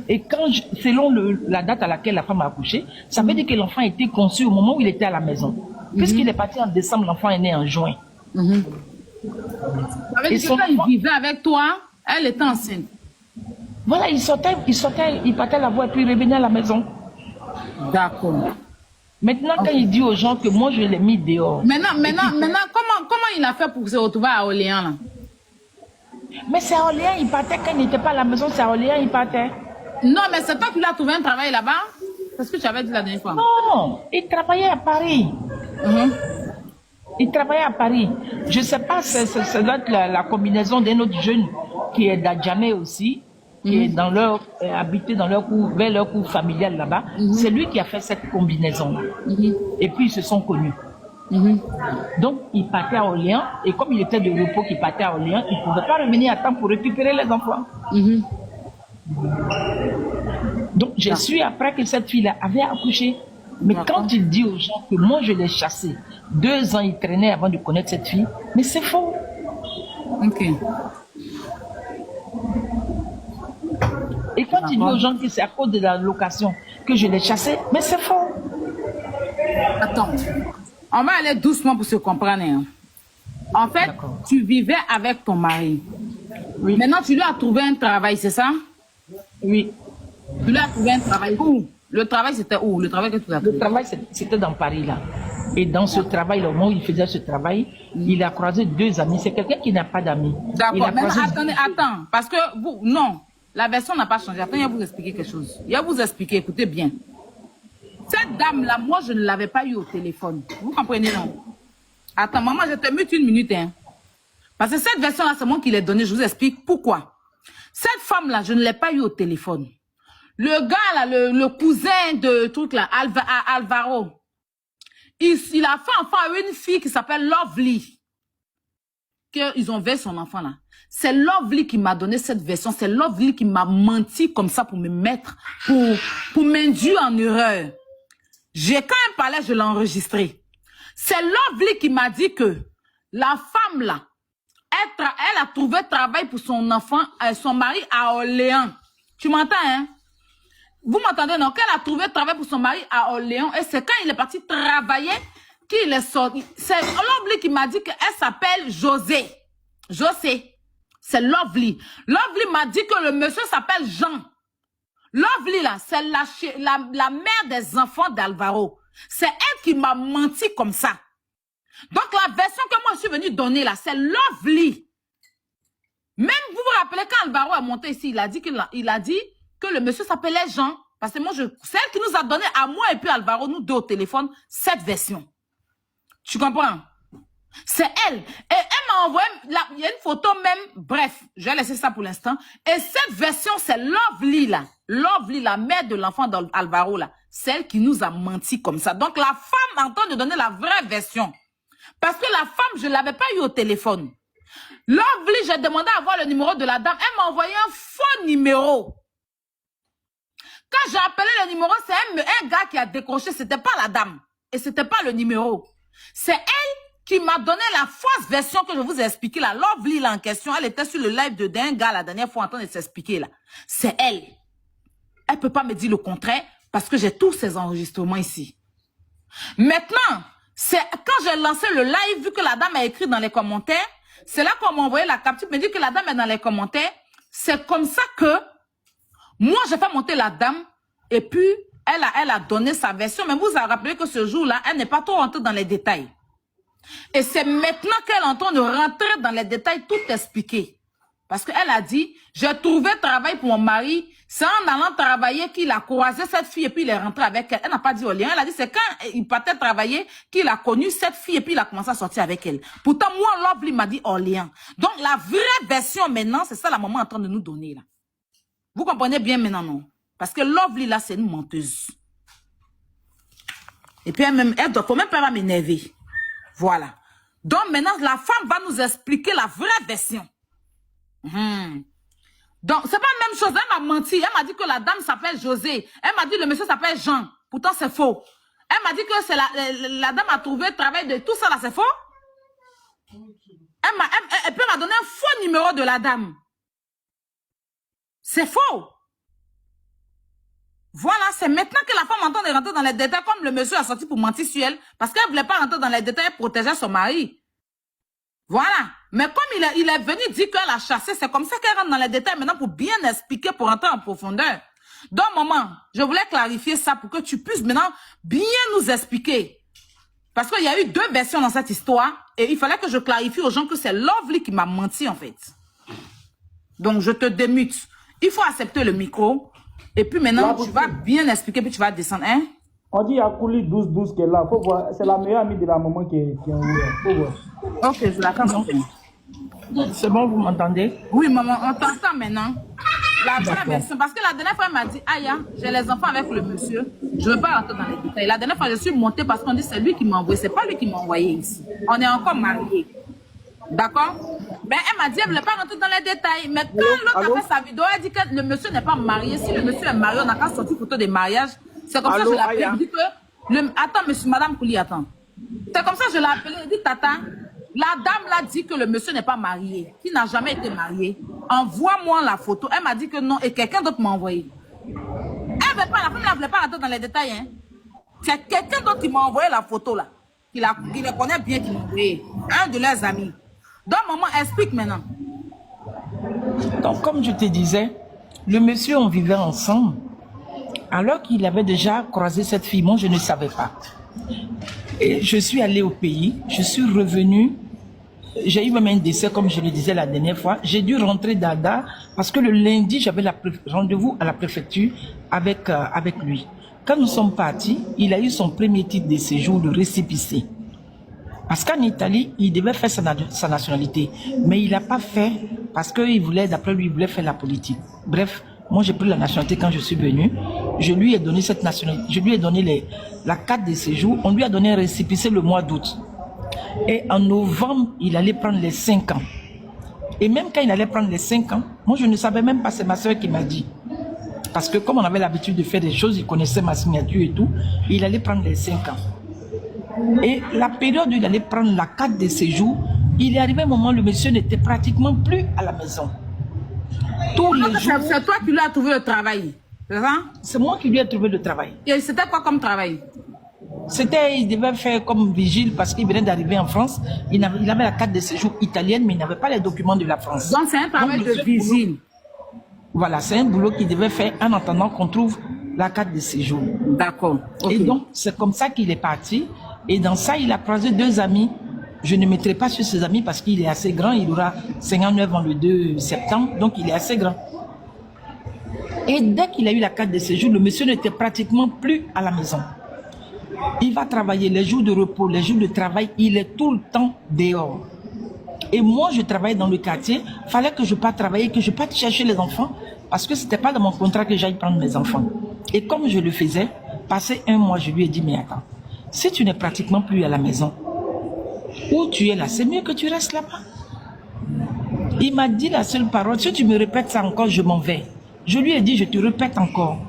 Et quand, selon la date à laquelle la femme a accouché, ça veut dire que l'enfant a été conçu au moment où il était à la maison. Puisqu'il est parti en décembre, l'enfant est né en juin. Ça veut dire que quand il vivait avec toi, elle était enceinte. Voilà, il partait la voie et puis il revenait à la maison. D'accord. Maintenant, quand il dit aux gens que moi, je l'ai mis dehors. Maintenant, comment il a fait pour se retrouver à Orléans, là? Mais c'est à Orléans, il partait quand il n'était pas à la maison, c'est à Orléans, il partait. Non, mais c'est toi qui lui as trouvé un travail là-bas? C'est ce que tu avais dit la dernière fois. Non, il travaillait à Paris. Il travaillait à Paris. Je ne sais pas, ça doit être la combinaison d'un autre jeune qui est d'Adjamé aussi, qui est habité dans vers leur cour familial là-bas. C'est lui qui a fait cette combinaison-là. Et puis, ils se sont connus. Donc, il partait à Orléans, et comme il était de repos qu'il partait à Orléans, il ne pouvait pas revenir à temps pour récupérer les enfants. Donc, je suis après que cette fille-là avait accouché. Mais quand il dit aux gens que moi, je l'ai chassé, 2 ans, il traînait avant de connaître cette fille, mais c'est faux. Et quand il dit aux gens que c'est à cause de la location que je l'ai chassé, mais c'est faux. Attends, on va aller doucement pour se comprendre. Hein. En fait, tu vivais avec ton mari. Maintenant, tu lui as trouvé un travail, c'est ça? Oui. Tu lui as trouvé un travail où? Le travail, c'était où? Le travail que tu as Le fait? travail, c'était dans Paris, là. Et dans ce travail, le moment où il faisait ce travail, il a croisé 2 amis. C'est quelqu'un qui n'a pas d'amis. Il D'accord, a mais croisé- attendez, attends, parce que vous, non, la version n'a pas changé. Attends, je vais vous expliquer quelque chose. Je vais vous expliquer, écoutez bien. Cette dame-là, moi, je ne l'avais pas eu au téléphone. Vous comprenez, non? Attends, maman, je te mute 1 minute, hein. Parce que cette version-là, c'est moi qui l'ai donnée. Je vous explique pourquoi. Cette femme-là, je ne l'ai pas eu au téléphone. Le gars, là, le cousin de truc, là, Alvaro, il a fait enfant à une fille qui s'appelle Lovely. Qu'ils ont versé son enfant, là. C'est Lovely qui m'a donné cette version. C'est Lovely qui m'a menti comme ça pour me mettre, pour m'induire en erreur. Quand elle parlait, je l'ai enregistré. C'est Lovely qui m'a dit que la femme, là, elle a trouvé travail pour son enfant, son mari à Orléans. Tu m'entends, hein? Vous m'entendez, non? Qu'elle a trouvé travail pour son mari à Orléans. Et c'est quand il est parti travailler qu'il est sorti. C'est Lovely qui m'a dit qu'elle s'appelle José. José. C'est Lovely. Lovely m'a dit que le monsieur s'appelle Jean. Lovely, là, c'est la mère des enfants d'Alvaro. C'est elle qui m'a menti comme ça. Donc, la version que moi, je suis venue donner, là, c'est Lovely. Même, vous vous rappelez, quand Alvaro est monté ici, il a dit que le monsieur s'appelait Jean. Parce que moi, c'est elle qui nous a donné, à moi et puis Alvaro, nous deux au téléphone, cette version. Tu comprends? C'est elle. Et elle m'a envoyé, il y a une photo même, bref, je vais laisser ça pour l'instant. Et cette version, c'est Lovely, là. Lovely, la mère de l'enfant d'Alvaro, là. Celle qui nous a menti comme ça. Donc, la femme est en train de donner la vraie version. Parce que la femme, je ne l'avais pas eu au téléphone. Lovely, j'ai demandé à voir le numéro de la dame. Elle m'a envoyé un faux numéro. Quand j'ai appelé le numéro, c'est un gars qui a décroché. C'était pas la dame. Et c'était pas le numéro. C'est elle qui m'a donné la fausse version que je vous ai expliquée là. Lovely là en question, elle était sur le live d'un gars la dernière fois en train de s'expliquer là. C'est elle. Elle peut pas me dire le contraire parce que j'ai tous ces enregistrements ici. Maintenant, c'est quand j'ai lancé le live, vu que la dame a écrit dans les commentaires, c'est là qu'on m'a envoyé la capture, me dit que la dame est dans les commentaires. C'est comme ça que moi, j'ai fait monter la dame et puis elle a donné sa version. Mais vous vous rappelez que ce jour-là, elle n'est pas trop rentrée dans les détails. Et c'est maintenant qu'elle est en train de rentrer dans les détails, tout expliquer. Parce qu'elle a dit, j'ai trouvé travail pour mon mari, c'est en allant travailler qu'il a croisé cette fille et puis il est rentré avec elle. Elle n'a pas dit au lien, elle a dit c'est quand il partait travailler qu'il a connu cette fille et puis il a commencé à sortir avec elle. Pourtant, moi, Lovely m'a dit Orléans. Donc, la vraie version maintenant, c'est ça la maman est en train de nous donner là. Vous comprenez bien maintenant, non? Parce que Lovely là, c'est une menteuse. Et puis elle doit quand même pas m'énerver. Voilà. Donc maintenant, la femme va nous expliquer la vraie version. Donc, c'est pas la même chose. Elle m'a menti. Elle m'a dit que la dame s'appelle José. Elle m'a dit que le monsieur s'appelle Jean. Pourtant, c'est faux. Elle m'a dit que c'est la dame a trouvé travail de tout ça là, c'est faux. Elle peut m'a donner un faux numéro de la dame. C'est faux. Voilà, c'est maintenant que la femme entend de rentrer dans les détails comme le monsieur a sorti pour mentir sur elle parce qu'elle ne voulait pas rentrer dans les détails et protéger son mari. Voilà. Mais comme il est venu dire qu'elle a chassé, c'est comme ça qu'elle rentre dans les détails maintenant pour bien expliquer, pour rentrer en profondeur. Donc, maman, je voulais clarifier ça pour que tu puisses maintenant bien nous expliquer. Parce qu'il y a eu 2 versions dans cette histoire et il fallait que je clarifie aux gens que c'est Lovely qui m'a menti en fait. Donc, je te démute. Il faut accepter le micro. Et puis maintenant, tu vas bien expliquer, puis tu vas descendre. Hein? On dit Yakouli 12-12 qui est là. Faut voir. C'est la meilleure amie de la maman qui est en haut. Faut voir. Ok, je la comprends. C'est bon, vous m'entendez? Oui, maman, on t'entend maintenant. La vraie version. Parce que la dernière fois, elle m'a dit, Aya, j'ai les enfants avec le monsieur. Je ne veux pas rentrer dans les détails. La dernière fois, je suis montée parce qu'on dit c'est lui qui m'a envoyé. C'est pas lui qui m'a envoyé ici. On est encore mariés. D'accord? Ben, elle m'a dit, elle ne voulait pas rentrer dans les détails. Mais quand l'autre a fait sa vidéo, elle dit que le monsieur n'est pas marié. Si le monsieur est marié, on n'a qu'à sortir photo de mariage. C'est comme ça que je l'ai appelé. Elle dit que, attends, monsieur, madame Kouli, attends. C'est comme ça que je l'ai appelé. Elle dit, tata, la dame l'a dit que le monsieur n'est pas marié, qu'il n'a jamais été marié. Envoie-moi la photo. Elle m'a dit que non, et quelqu'un d'autre m'a envoyé. Elle veut pas, la femme ne voulait pas rentrer dans les détails. Hein. C'est quelqu'un d'autre qui m'a envoyé la photo là. Qui le connaît bien, qui m'a envoyé. Un de leurs amis. Donc, maman, explique maintenant. Donc, comme je te disais, le monsieur, on vivait ensemble. Alors qu'il avait déjà croisé cette fille, moi je ne savais pas. Et je suis allée au pays, je suis revenue. J'ai eu même un décès, comme je le disais la dernière fois. J'ai dû rentrer d'Ada parce que le lundi, j'avais rendez-vous à la préfecture avec lui. Quand nous sommes partis, il a eu son premier titre de séjour, le récépissé. Parce qu'en Italie, il devait faire sa nationalité. Mais il n'a pas fait parce qu'il voulait, d'après lui, il voulait faire la politique. Bref, moi j'ai pris la nationalité quand je suis venue. Je lui ai donné cette nationalité. Je lui ai donné la carte de séjour. On lui a donné un récépissé le mois d'août. Et en novembre, il allait prendre les 5 ans. Et même quand il allait prendre les 5 ans, moi je ne savais même pas, c'est ma soeur qui m'a dit. Parce que comme on avait l'habitude de faire des choses, il connaissait ma signature et tout, il allait prendre les 5 ans. Et la période où il allait prendre la carte de séjour, il est arrivé un moment où le monsieur n'était pratiquement plus à la maison. Tous les jours... C'est toi qui lui as trouvé le travail, c'est ça? C'est moi qui lui ai trouvé le travail. Et c'était quoi comme travail? Il devait faire comme vigile parce qu'il venait d'arriver en France. Il avait la carte de séjour italienne, mais il n'avait pas les documents de la France. Donc c'est un travail de vigile. Voilà, c'est un boulot qu'il devait faire en attendant qu'on trouve la carte de séjour. D'accord. Okay. Et donc, c'est comme ça qu'il est parti. Et dans ça, il a croisé 2 amis. Je ne mettrai pas sur ses amis parce qu'il est assez grand. Il aura 59 ans le 2 septembre, donc il est assez grand. Et dès qu'il a eu la carte de séjour, le monsieur n'était pratiquement plus à la maison. Il va travailler les jours de repos, les jours de travail, il est tout le temps dehors. Et moi, je travaille dans le quartier, il fallait que je parte travailler, que je parte chercher les enfants, parce que ce n'était pas dans mon contrat que j'aille prendre mes enfants. Et comme je le faisais, passé 1 mois, je lui ai dit, mais attends, si tu n'es pratiquement plus à la maison, où tu es là, c'est mieux que tu restes là-bas. Il m'a dit la seule parole, si tu me répètes ça encore, je m'en vais. Je lui ai dit, je te répète encore.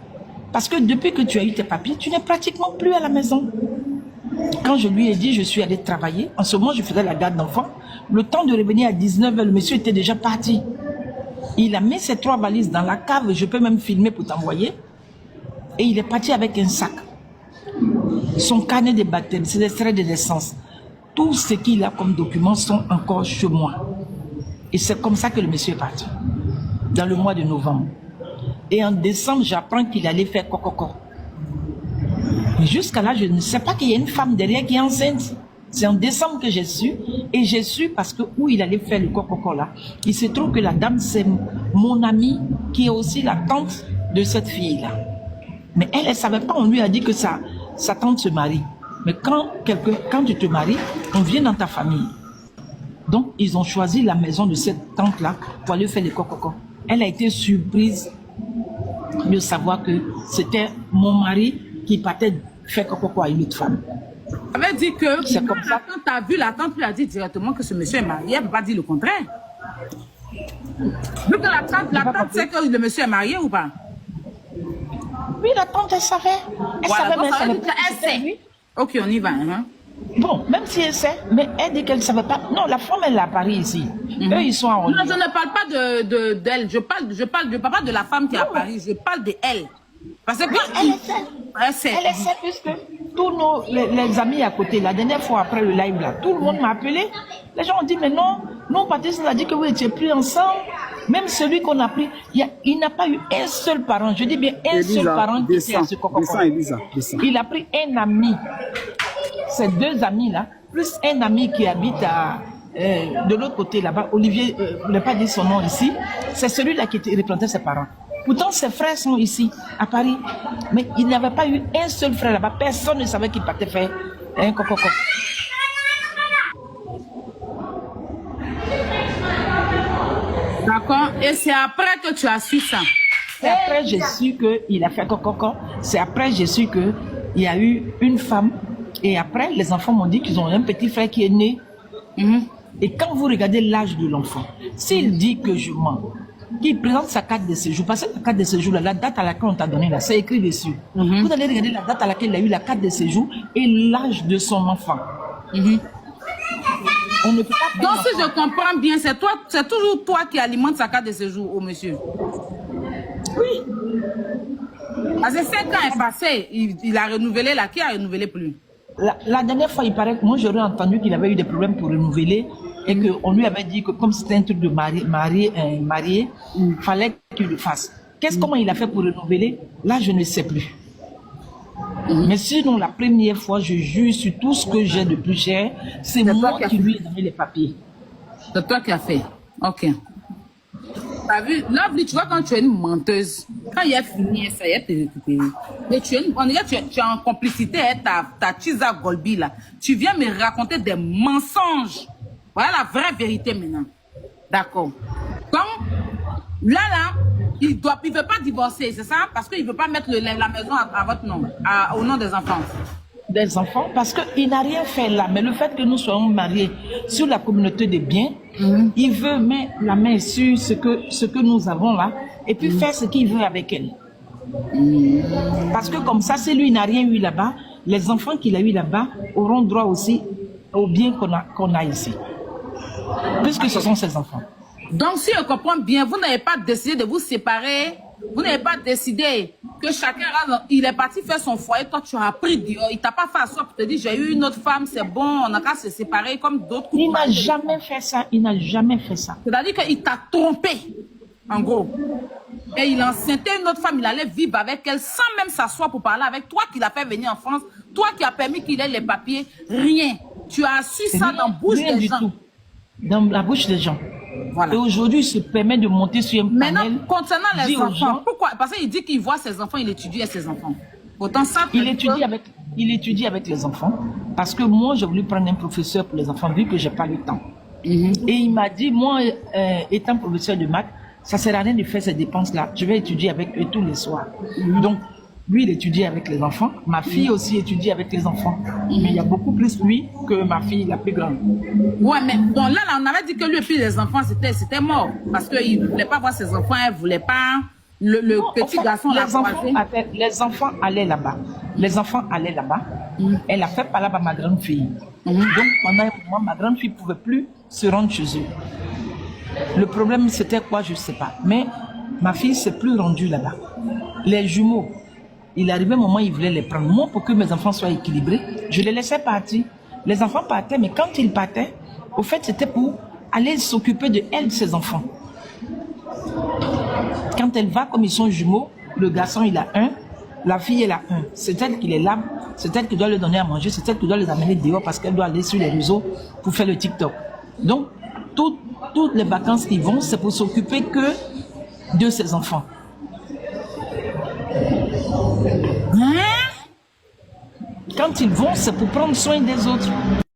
Parce que depuis que tu as eu tes papiers, tu n'es pratiquement plus à la maison. Quand je lui ai dit, je suis allée travailler. En ce moment, je faisais la garde d'enfants. Le temps de revenir à 19h, le monsieur était déjà parti. Il a mis ses 3 valises dans la cave. Je peux même filmer pour t'envoyer. Et il est parti avec un sac. Son carnet de baptême, ses extraits de naissance. Tout ce qu'il a comme documents sont encore chez moi. Et c'est comme ça que le monsieur est parti. Dans le mois de novembre. Et en décembre, j'apprends qu'il allait faire coco. Mais jusqu'à là, je ne sais pas qu'il y a une femme derrière qui est enceinte. C'est en décembre que j'ai su. Et j'ai su parce que où il allait faire le coco là, il se trouve que la dame, c'est mon amie qui est aussi la tante de cette fille-là. Mais elle ne savait pas, on lui a dit que sa tante se marie. Mais quand tu te maries, on vient dans ta famille. Donc, ils ont choisi la maison de cette tante-là pour aller faire le coco. Elle a été surprise de savoir que c'était mon mari qui partait faire coco à une autre femme. Ça veut dire que c'est comme ça. Quand tu as vu, la tante lui a dit directement que ce monsieur est marié, elle ne peut pas dire le contraire. Vu que la tante sait que le monsieur est marié ou pas? Oui, la tante, elle savait. Elle savait, mais elle sait. Ok, on y va. Hein? Bon, même si elle sait, mais elle dit qu'elle ne savait pas. Non, la femme, elle est à Paris ici. Eux, ils sont en... Non, je ne parle pas d'elle. Je parle pas de la femme qui est à Paris. Je parle de elle. Parce que elle sait, puisque tous les amis à côté, la dernière fois après le live là, tout le monde m'a appelé. Les gens ont dit, mais non, Patrice nous a dit que vous n'étiez plus ensemble. Même celui qu'on a pris, il n'a pas eu un seul parent. Je dis bien un seul parent qui était à ce coco. Il a pris un ami. Ces 2 amis là, plus un ami qui habite de l'autre côté là-bas, Olivier, je ne vais pas dire son nom ici, c'est celui-là qui représentait ses parents. Pourtant, ses frères sont ici, à Paris. Mais il n'avait pas eu un seul frère là-bas. Personne ne savait qu'il partait faire un coco. D'accord. Et c'est après que tu as su ça? C'est après j'ai su qu'il a fait coco. C'est après j'ai su qu'il y a eu une femme. Et après, les enfants m'ont dit qu'ils ont un petit frère qui est né. Et quand vous regardez l'âge de l'enfant, s'il dit que je mens, qu'il présente sa carte de séjour, parce que la carte de séjour, la date à laquelle on t'a donné là, c'est écrit dessus. Vous allez regarder la date à laquelle il a eu la carte de séjour et l'âge de son enfant. On ne peut pas faire. Donc si je comprends bien, c'est toujours toi qui alimente sa carte de séjour au monsieur? Oui. Parce que 5 ans est passé, il a renouvelé là, qui a renouvelé plus? La dernière fois, il paraît que moi j'aurais entendu qu'il avait eu des problèmes pour renouveler et qu'on lui avait dit que comme c'était un truc de marié, il fallait qu'il le fasse. Comment il a fait pour renouveler? Là, je ne sais plus. Mais sinon, la première fois, je jure sur tout ce que j'ai de plus cher, c'est moi qui lui ai donné les papiers. C'est toi qui as fait. Ok. T'as vu, Lovely, tu vois, quand tu es une menteuse, quand il a fini ça, il a te récupérer. Mais tu es en complicité avec ta Chiza Golbi là. Tu viens me raconter des mensonges. Voilà la vraie vérité maintenant. D'accord. Donc, là, il ne veut pas divorcer, c'est ça? Parce qu'il ne veut pas mettre la maison à votre nom, au nom des enfants. Des enfants, parce qu'il n'a rien fait là. Mais le fait que nous soyons mariés sur la communauté de biens, il veut mettre la main sur ce que nous avons là et puis faire ce qu'il veut avec elle. Parce que comme ça, si lui n'a rien eu là-bas, les enfants qu'il a eu là-bas auront droit aussi aux biens qu'on a ici. Puisque ce sont ses enfants. Donc, si je comprends bien, vous n'avez pas décidé de vous séparer. Vous n'avez pas décidé que chacun, il est parti faire son foyer. Toi, tu as pris dehors. Il t'a pas fait asseoir pour te dire, j'ai eu une autre femme, c'est bon, on a qu'à se séparer comme d'autres. Il n'a jamais fait ça. Il n'a jamais fait ça. C'est-à-dire qu'il t'a trompé, en gros. Et il enceintait une autre femme, il allait vivre avec elle sans même s'asseoir pour parler avec toi qui l'a fait venir en France, toi qui as permis qu'il ait les papiers, rien. Tu as su ça dans la bouche des gens. Tout. Dans la bouche des gens. Voilà. Et aujourd'hui, il se permet de monter sur un panel. Maintenant, concernant les enfants, pourquoi? Parce qu'il dit qu'il voit ses enfants, il étudie avec ses enfants. Autant ça, il étudie avec les enfants parce que moi, j'ai voulu prendre un professeur pour les enfants vu que j'ai pas le temps. Et il m'a dit, moi, étant professeur de maths, ça sert à rien de faire ces dépenses-là. Je vais étudier avec eux tous les soirs. Donc, lui, il étudie avec les enfants. Ma fille aussi étudie avec les enfants. Mais il y a beaucoup plus lui que ma fille, la plus grande. Ouais, mais bon, là, on avait dit que lui et puis les enfants, c'était mort. Parce qu'il ne voulait pas voir ses enfants, elle ne voulait pas. Le petit garçon l'a croisé. Les enfants allaient là-bas. Elle a fait par là-bas ma grande fille. Donc, pendant un moment, ma grande fille ne pouvait plus se rendre chez eux. Le problème, c'était quoi, je ne sais pas. Mais ma fille s'est plus rendue là-bas. Les jumeaux, il arrivait un moment, il voulait les prendre. Moi, pour que mes enfants soient équilibrés, je les laissais partir. Les enfants partaient, mais quand ils partaient, au fait, c'était pour aller s'occuper de elle, de ses enfants. Quand elle va, comme ils sont jumeaux, le garçon, il a un, la fille, elle a un. C'est elle qui les lave, c'est elle qui doit leur donner à manger, c'est elle qui doit les amener dehors parce qu'elle doit aller sur les réseaux pour faire le TikTok. Donc, toutes les vacances qu'ils vont, c'est pour s'occuper que de ses enfants. Quand ils vont, c'est pour prendre soin des autres.